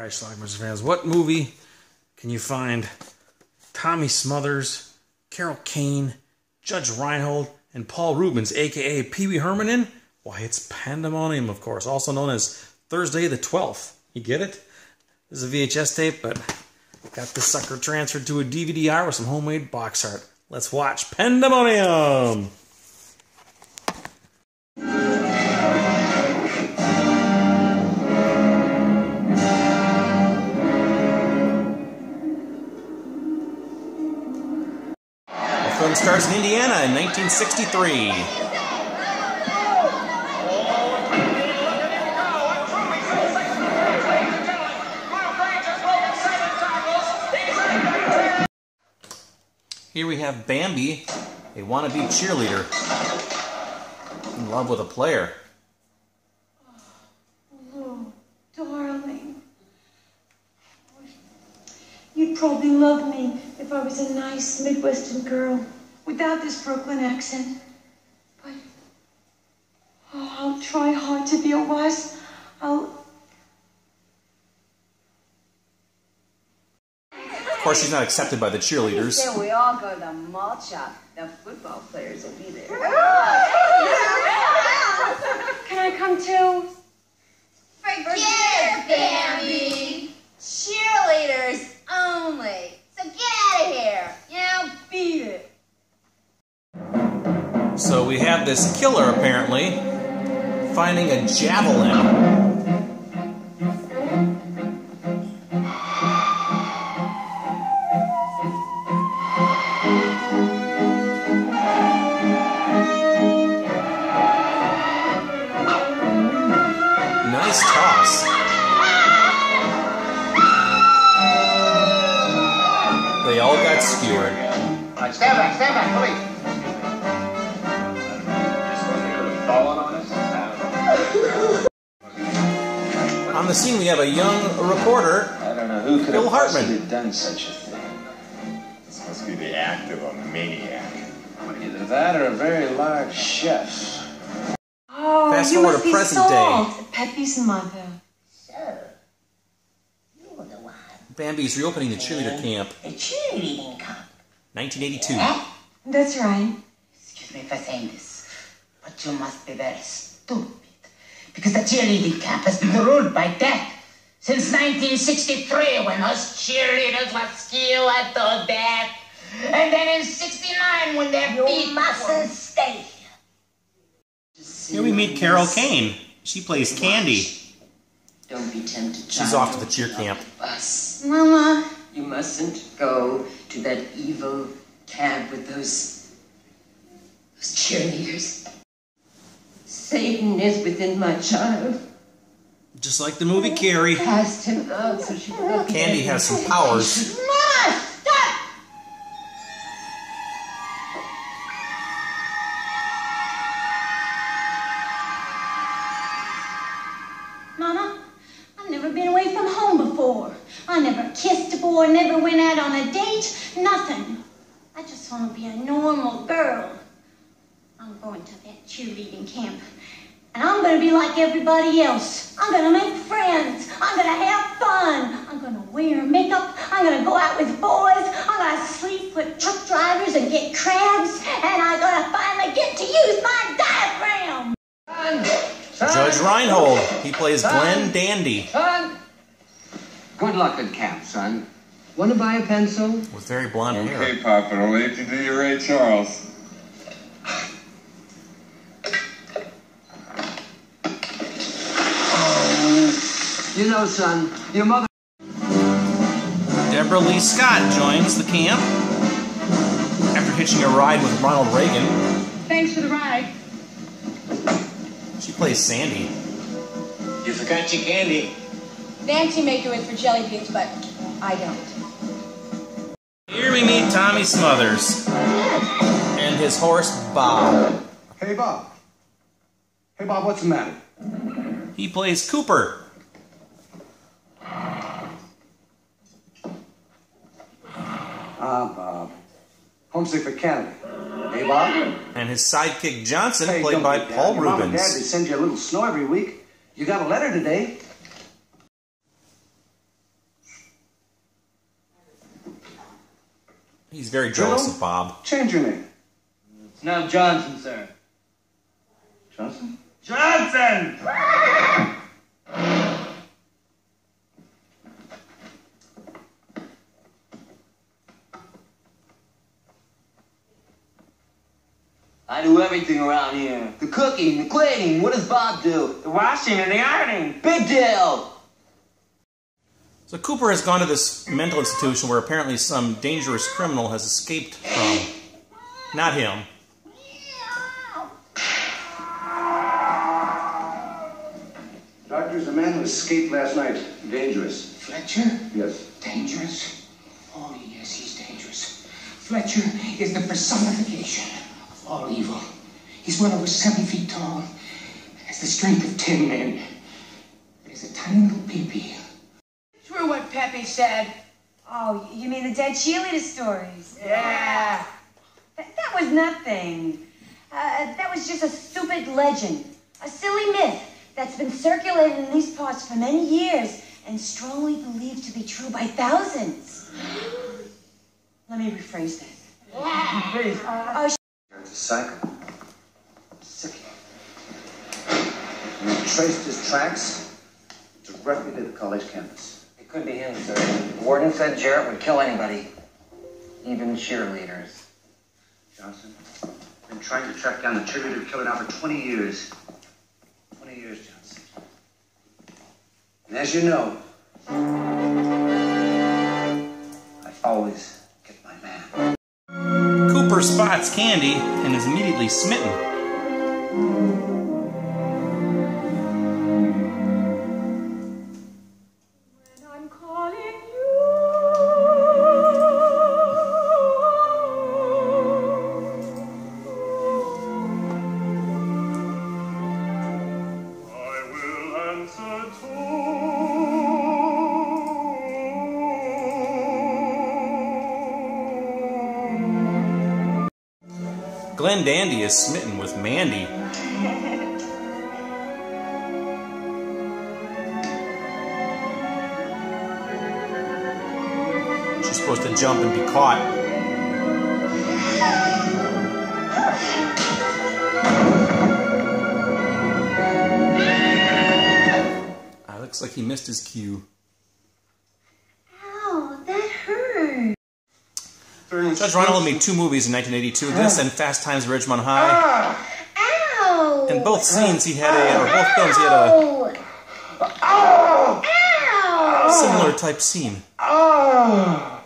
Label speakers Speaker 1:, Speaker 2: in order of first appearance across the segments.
Speaker 1: Alright, Schlockmeister fans, what movie can you find Tommy Smothers, Carol Kane, Judge Reinhold, and Paul Rubens, a.k.a. Pee Wee Herman in? Why, it's Pandemonium, of course, also known as Thursday the 12th. You get it? This is a VHS tape, but got this sucker transferred to a DVD-R with some homemade box art. Let's watch Pandemonium! The film starts in Indiana in 1963. Here we have Bambi, a wannabe cheerleader, in love with a player.
Speaker 2: Oh, darling. You'd probably love me if I was a nice Midwestern girl without this Brooklyn accent. But I'll try hard to be a wife.
Speaker 1: Of course, she's not accepted by the cheerleaders.
Speaker 3: Then we all go to the malt shop. The football players will be there.
Speaker 2: Can I come too?
Speaker 3: Forget it, Bambi. Cheerleaders only. So get out of here. You know, beat it.
Speaker 1: So we have this killer, apparently, finding a javelin. Nice toss. They all got skewered.
Speaker 4: Stand back, please.
Speaker 1: On the scene, we have a young reporter,
Speaker 4: I don't know who could
Speaker 1: Bill
Speaker 4: have
Speaker 1: Hartman.
Speaker 4: possibly done such a thing. This must be the act of a maniac. Either that or a very large chef.
Speaker 2: Oh,
Speaker 1: Fast
Speaker 2: you
Speaker 1: forward
Speaker 2: must
Speaker 1: to
Speaker 2: be
Speaker 1: present
Speaker 2: Salt, Peppy's mother.
Speaker 5: So, you're the one.
Speaker 1: Bambi's reopening the cheerleader camp,
Speaker 5: The cheerleading camp.
Speaker 1: 1982.
Speaker 2: That's right.
Speaker 5: Excuse me for saying this, but you must be very stupid. Because the cheerleading camp has been ruled by death since 1963 when those cheerleaders were skewered to death. And then in 69 when their feet... You mustn't stay here.
Speaker 1: Here we meet Carol Kane. She plays Candy.
Speaker 6: Don't be tempted.
Speaker 1: She's off to the cheer camp.
Speaker 6: Bus.
Speaker 2: Mama.
Speaker 6: You mustn't go to that evil camp with those cheerleaders. Satan is within my child.
Speaker 1: Just like the movie Carrie,
Speaker 6: Cast him out so she will not be
Speaker 1: Candy
Speaker 6: able
Speaker 1: has
Speaker 6: to
Speaker 1: some powers.
Speaker 2: Mama, stop! Mama, I've never been away from home before. I never kissed a boy, never went out on a date, nothing. I just want to be a normal girl. I'm going to that cheerleading camp. And I'm going to be like everybody else. I'm going to make friends. I'm going to have fun. I'm going to wear makeup. I'm going to go out with boys. I'm going to sleep with truck drivers and get crabs. And I'm going to finally get to use my diaphragm.
Speaker 1: Judge Reinhold. He plays Glenn Dandy.
Speaker 7: Son! Good luck at camp, son. Want to buy a pencil?
Speaker 1: With very blonde hair.
Speaker 4: Okay, Papa, I'll wait to do your Ray Charles.
Speaker 7: You know, son, your mother...
Speaker 1: Deborah Lee Scott joins the camp after hitching a ride with Ronald Reagan.
Speaker 2: Thanks for the ride.
Speaker 1: She plays Sandy.
Speaker 4: You forgot your candy.
Speaker 3: Nancy may do it for jelly beans, but I don't.
Speaker 1: Here we meet Tommy Smothers and his horse Bob.
Speaker 8: Hey, Bob. Hey, Bob, what's the matter?
Speaker 1: He plays Cooper.
Speaker 8: Bob. Homesick for Canada. Hey, Bob?
Speaker 1: And his sidekick Johnson,
Speaker 8: Hey,
Speaker 1: played
Speaker 8: don't
Speaker 1: by
Speaker 8: be bad.
Speaker 1: Paul
Speaker 8: Your mom and
Speaker 1: Rubens.
Speaker 8: Dad, they send you a little snow every week. You got a letter today.
Speaker 1: He's very jealous of Bob.
Speaker 8: Change your name.
Speaker 9: It's now Johnson, sir.
Speaker 8: Johnson?
Speaker 9: Johnson! I do everything around here. The cooking, the cleaning. What does Bob do? The washing and the ironing. Big deal!
Speaker 1: So Cooper has gone to this mental institution where apparently some dangerous criminal has escaped from. Not him.
Speaker 8: Doctor, the man who escaped last night. Dangerous.
Speaker 5: Fletcher?
Speaker 8: Yes.
Speaker 5: Dangerous? Oh, yes, he's dangerous. Fletcher is the personification of all evil. He's well over 7 feet tall, has the strength of 10 men. There's a tiny little peepee.
Speaker 6: True what Pepe said.
Speaker 10: Oh, you mean the dead cheerleader stories?
Speaker 6: Yeah.
Speaker 10: That was nothing. That was just a stupid legend. A silly myth that's been circulating in these parts for many years and strongly believed to be true by thousands. Let me rephrase that.
Speaker 6: Please.
Speaker 8: It's a cycle. Sickening. We traced his tracks directly to the college campus.
Speaker 7: It could be him, sir. The warden said Jarrett would kill anybody, even cheerleaders.
Speaker 8: Johnson, I've been trying to track down the cheerleader killer now for 20 years. 20 years, Johnson. And as you know, I always get my man.
Speaker 1: Cooper spots Candy and is immediately smitten.
Speaker 2: When I'm calling
Speaker 1: Glenn Dandy is smitten with Mandy. She's supposed to jump and be caught. Looks like he missed his cue.
Speaker 2: Ow, that hurt.
Speaker 1: Judge Reinhold made 2 movies in 1982, this and Fast Times at Ridgemont High.
Speaker 2: Ow!
Speaker 1: In both scenes he had or both films he had a similar type scene.
Speaker 4: I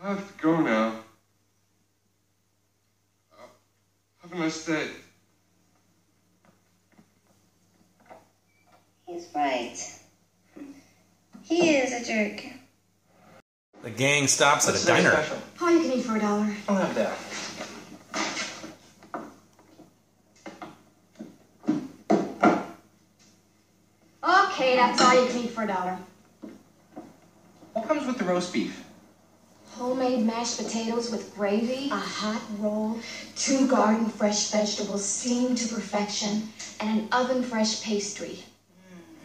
Speaker 4: have to go now. Have a nice day.
Speaker 2: He's right. He is a jerk.
Speaker 1: The gang stops at a diner.
Speaker 2: All you can eat for $1.
Speaker 8: I'll have that.
Speaker 2: Okay, that's all you can eat for $1.
Speaker 5: What comes with the roast beef?
Speaker 11: Homemade mashed potatoes with gravy, a hot roll, 2 garden fresh vegetables steamed to perfection, and an oven fresh pastry.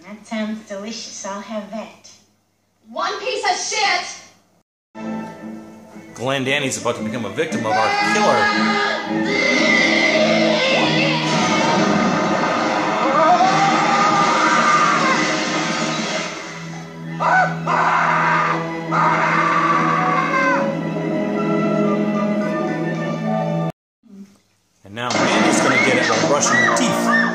Speaker 2: That sounds delicious. I'll have that.
Speaker 11: 1 piece of shit!
Speaker 1: Glenn Dandy's about to become a victim of our killer. And now Randy's gonna get it while brushing her teeth.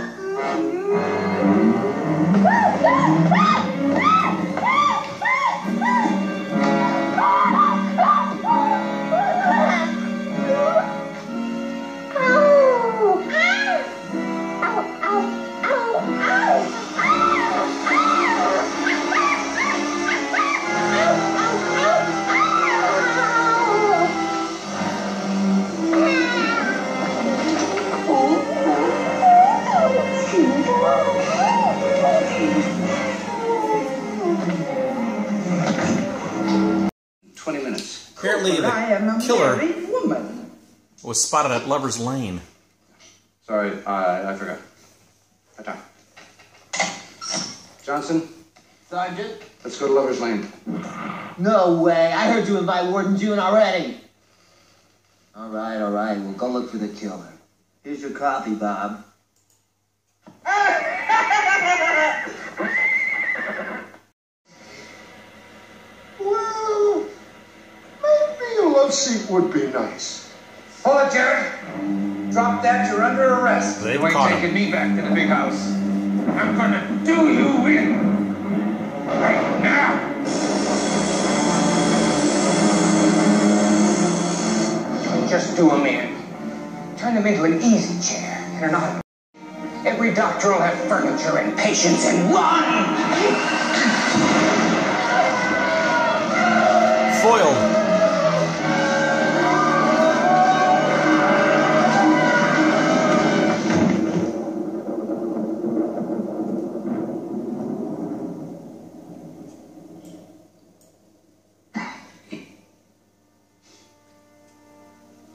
Speaker 1: Apparently the killer was spotted at Lover's Lane.
Speaker 8: Sorry, I forgot. Johnson,
Speaker 9: Sergeant?
Speaker 8: let's go to Lover's Lane.
Speaker 9: No way. I heard you invite Warden June already. All right. We'll go look for the killer. Here's your coffee, Bob.
Speaker 4: Well, maybe a love seat would be nice.
Speaker 8: Hold it, Jared. Drop that, you're under arrest.
Speaker 1: They've
Speaker 8: You ain't
Speaker 1: caught him.
Speaker 8: taking me back to the big house. I'm gonna do you in. Right now. Just do him in. Turn him into an easy chair and an auto. Every doctor will have furniture and patients in one.
Speaker 1: Foiled.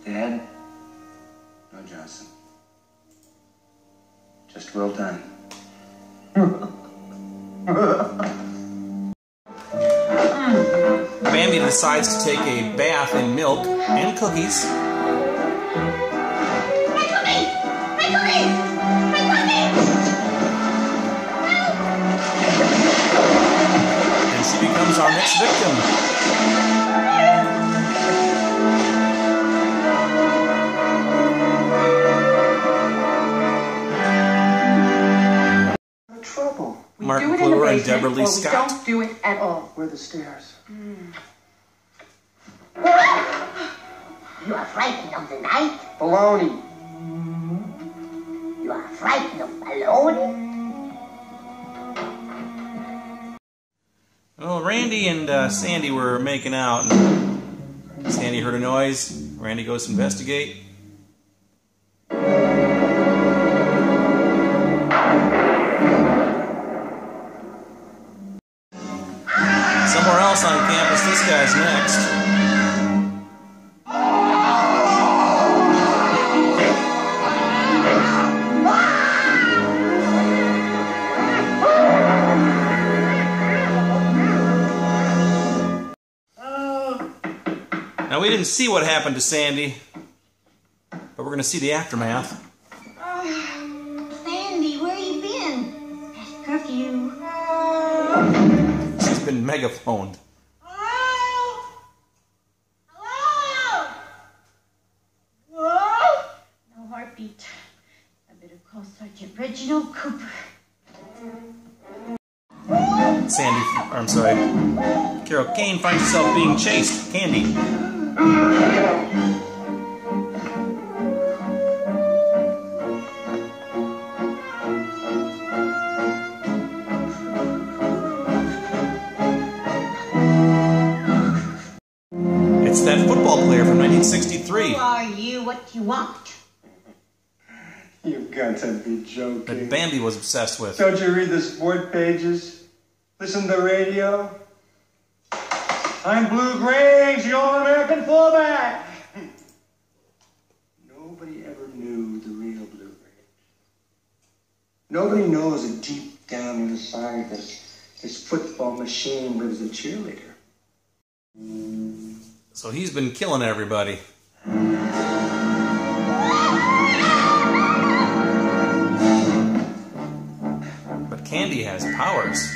Speaker 8: Dad? No, Johnson. Just well done.
Speaker 1: Bambi decides to take a bath in milk and cookies. And she becomes our next victim.
Speaker 4: Trouble.
Speaker 1: Mark
Speaker 12: do it in the
Speaker 1: McClure and
Speaker 12: basement,
Speaker 1: Deborah Lee
Speaker 12: or
Speaker 1: Scott.
Speaker 12: we don't do it at all.
Speaker 4: Where are the stairs?
Speaker 5: You are frightened of the night?
Speaker 4: Baloney.
Speaker 5: You are frightened of alone?
Speaker 1: Well, Randy and Sandy were making out, and Sandy heard a noise. Randy goes to investigate. Somewhere else on campus, this guy's next. Now, we didn't see what happened to Sandy, but we're going to see the aftermath.
Speaker 2: Sandy, where you been? Past curfew.
Speaker 1: She's been megaphoned.
Speaker 2: No heartbeat. I better call Sergeant Reginald Cooper.
Speaker 1: Sandy, or I'm sorry, Carol Kane finds herself being chased. Candy. It's that football player from 1963
Speaker 2: Who are you? What do you want?
Speaker 4: You've got to be joking.
Speaker 1: that Bambi was obsessed with.
Speaker 4: Don't you read the sport pages? Listen to the radio? I'm Blue Grange, the All-American fullback. Nobody ever knew the real Blue Grange. Nobody knows that deep down inside this football machine lives a cheerleader.
Speaker 1: So he's been killing everybody. But Candy has powers.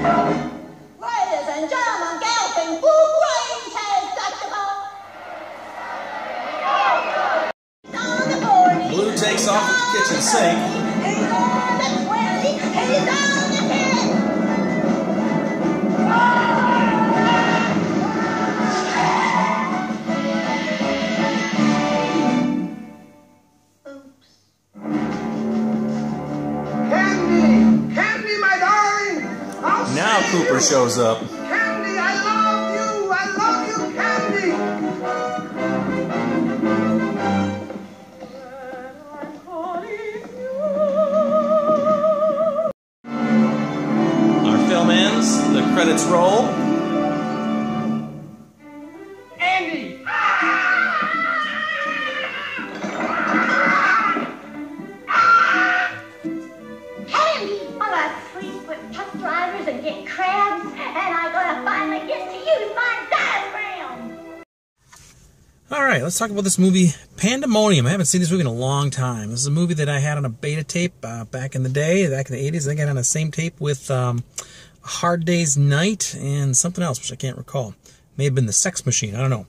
Speaker 2: Ladies and gentlemen, gals and Blue Grange has got the ball.
Speaker 1: Blue takes off with the kitchen sink.
Speaker 2: He's on the 20. He's on the
Speaker 4: 10. Candy, my darling!
Speaker 1: Now Cooper shows up.
Speaker 4: Candy, I love you! I love you, Candy!
Speaker 1: Our film ends, the credits roll.
Speaker 4: Andy!
Speaker 1: right, let's talk about this movie, Pandemonium. I haven't seen this movie in a long time. This is a movie that I had on a beta tape back in the day, back in the 80s. I think I had on the same tape with A Hard Day's Night and something else, which I can't recall. May have been The Sex Machine. I don't know.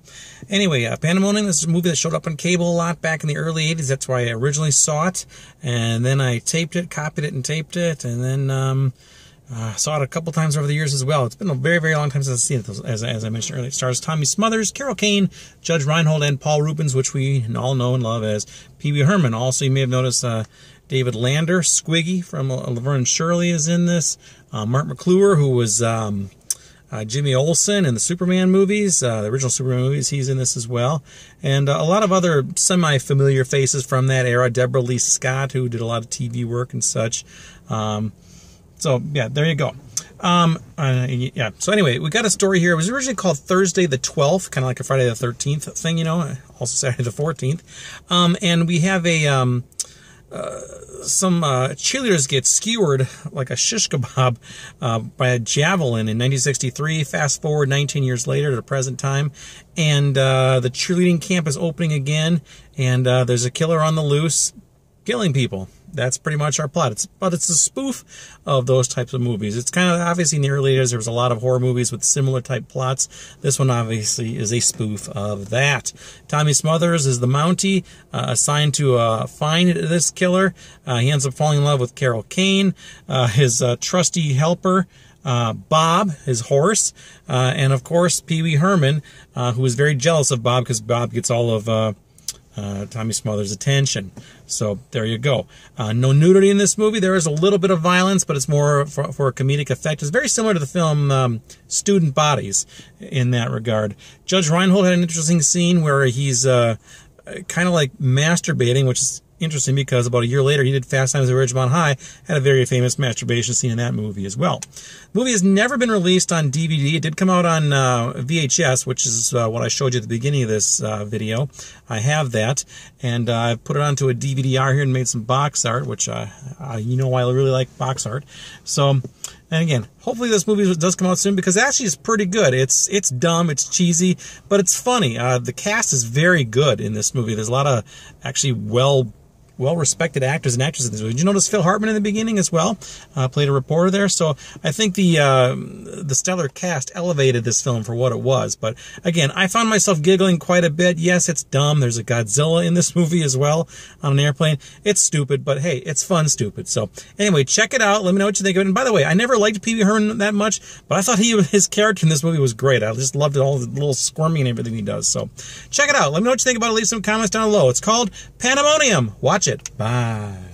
Speaker 1: Anyway, Pandemonium, this is a movie that showed up on cable a lot back in the early 80s. That's why I originally saw it. And then I taped it, copied it, and taped it. And then saw it a couple times over the years as well. It's been a very, very long time since I've seen it, as I mentioned earlier. It stars Tommy Smothers, Carol Kane, Judge Reinhold, and Paul Reubens, which we all know and love as Pee Wee Herman. Also, you may have noticed David Lander, Squiggy from Laverne and Shirley is in this. Mark McClure, who was Jimmy Olsen in the Superman movies, the original Superman movies, he's in this as well. And a lot of other semi-familiar faces from that era. Deborah Lee Scott, who did a lot of TV work and such. So, yeah, there you go. Yeah. So, anyway, we got a story here. It was originally called Thursday the 12th, kind of like a Friday the 13th thing, you know, also Saturday the 14th. And we have some cheerleaders get skewered like a shish kebab by a javelin in 1963. Fast forward 19 years later to the present time. And the cheerleading camp is opening again. And there's a killer on the loose killing people. That's pretty much our plot. But it's a spoof of those types of movies. It's kind of, obviously in the early days there was a lot of horror movies with similar type plots. This one obviously is a spoof of that. Tommy Smothers is the Mountie assigned to find this killer. He ends up falling in love with Carol Kane, his trusty helper, Bob, his horse, and of course Pee Wee Herman, who is very jealous of Bob because Bob gets all of Tommy Smothers' attention. So there you go. No nudity in this movie. There is a little bit of violence, but it's more for a comedic effect. It's very similar to the film Student Bodies in that regard. Judge Reinhold had an interesting scene where he's kind of like masturbating, which is interesting because about a year later he did Fast Times at Ridgemont High, had a very famous masturbation scene in that movie as well. The movie has never been released on DVD. It did come out on VHS, which is what I showed you at the beginning of this video. I have that, and I've put it onto a DVD-R here and made some box art, which you know I really like box art. So, and again, hopefully this movie does come out soon because actually it's pretty good. It's dumb, it's cheesy, but it's funny. The cast is very good in this movie. There's a lot of actually well-respected actors and actresses in this movie. Did you notice Phil Hartman in the beginning as well? Played a reporter there. So I think the stellar cast elevated this film for what it was. But again, I found myself giggling quite a bit. Yes, it's dumb. There's a Godzilla in this movie as well on an airplane. It's stupid, but hey, it's fun stupid. So anyway, check it out. Let me know what you think of it. And by the way, I never liked Pee Wee Herman that much, but I thought his character in this movie was great. I just loved all the little squirming and everything he does. So check it out. Let me know what you think about it. Leave some comments down below. It's called Pandemonium. Watch it. Bye.